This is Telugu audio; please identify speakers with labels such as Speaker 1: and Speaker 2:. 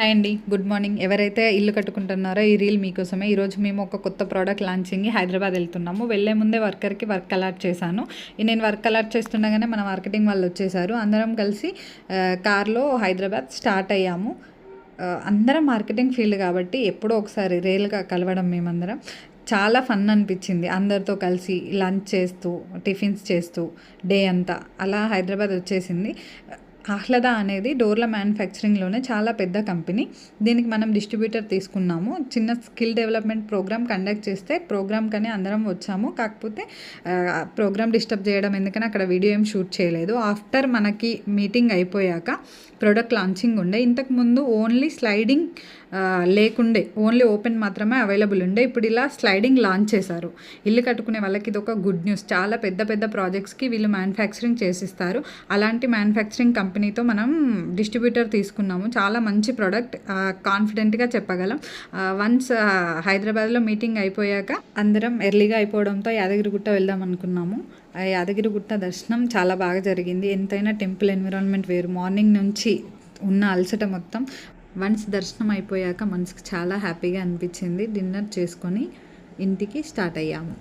Speaker 1: హాయ్ అండి, గుడ్ మార్నింగ్. ఎవరైతే ఇల్లు కట్టుకుంటున్నారో ఈ రీల్ మీకోసమే. ఈరోజు మేము ఒక కొత్త ప్రోడక్ట్ లాంచింగ్ హైదరాబాద్ వెళ్తున్నాము. వెళ్ళే ముందే వర్కర్కి వర్క్ అలాట్ చేశాను. నేను వర్క్ అలాట్ చేస్తుండగానే మన మార్కెటింగ్ వాళ్ళు వచ్చేసారు. అందరం కలిసి కార్లో హైదరాబాద్ స్టార్ట్ అయ్యాము. అందరం మార్కెటింగ్ ఫీల్డ్ కాబట్టి ఎప్పుడో ఒకసారి రేలుగా కలవడం మేమందరం. చాలా ఫన్ అనిపించింది అందరితో కలిసి లంచ్ చేస్తూ, టిఫిన్స్ చేస్తూ డే అంతా అలా హైదరాబాద్ వచ్చేసింది. ఆహ్లాద అనేది డోర్ల మ్యానుఫ్యాక్చరింగ్లోనే చాలా పెద్ద కంపెనీ. దీనికి మనం డిస్ట్రిబ్యూటర్ తీసుకున్నాము. చిన్న స్కిల్ డెవలప్మెంట్ ప్రోగ్రామ్ కండక్ట్ చేస్తే ప్రోగ్రామ్కని అందరం వచ్చాము. కాకపోతే ప్రోగ్రామ్ డిస్టర్బ్ చేయడం ఎందుకని అక్కడ వీడియో ఏం షూట్ చేయలేదు. ఆఫ్టర్ మనకి మీటింగ్ అయిపోయాక ప్రోడక్ట్ లాంచింగ్ ఉండే. ఇంతకుముందు ఓన్లీ స్లైడింగ్ లేకుండే, ఓన్లీ ఓపెన్ మాత్రమే అవైలబుల్ ఉండే. ఇప్పుడు ఇలా స్లైడింగ్ లాంచ్ చేశారు. ఇల్లు కట్టుకునే వాళ్ళకి ఇది ఒక గుడ్ న్యూస్. చాలా పెద్ద పెద్ద ప్రాజెక్ట్స్కి వీళ్ళు మ్యానుఫ్యాక్చరింగ్ చేసిస్తారు. అలాంటి మ్యానుఫ్యాక్చరింగ్ కంపెనీతో మనం డిస్ట్రిబ్యూటర్ తీసుకున్నాము. చాలా మంచి ప్రోడక్ట్, కాన్ఫిడెంట్గా చెప్పగలం. వన్స్ హైదరాబాద్లో మీటింగ్ అయిపోయాక అందరం ఎర్లీగా అయిపోవడంతో యాదగిరిగుట్ట వెళ్దాం అనుకున్నాము. యాదగిరిగుట్ట దర్శనం చాలా బాగా జరిగింది. ఎంతైనా టెంపుల్ ఎన్విరాన్మెంట్ వేరు. మార్నింగ్ నుంచి ఉన్న అలసట మొత్తం వన్స్ దర్శనం అయిపోయాక మనసుకు చాలా హ్యాపీగా అనిపించింది. డిన్నర్ చేసుకొని ఇంటికి స్టార్ట్ అయ్యాము.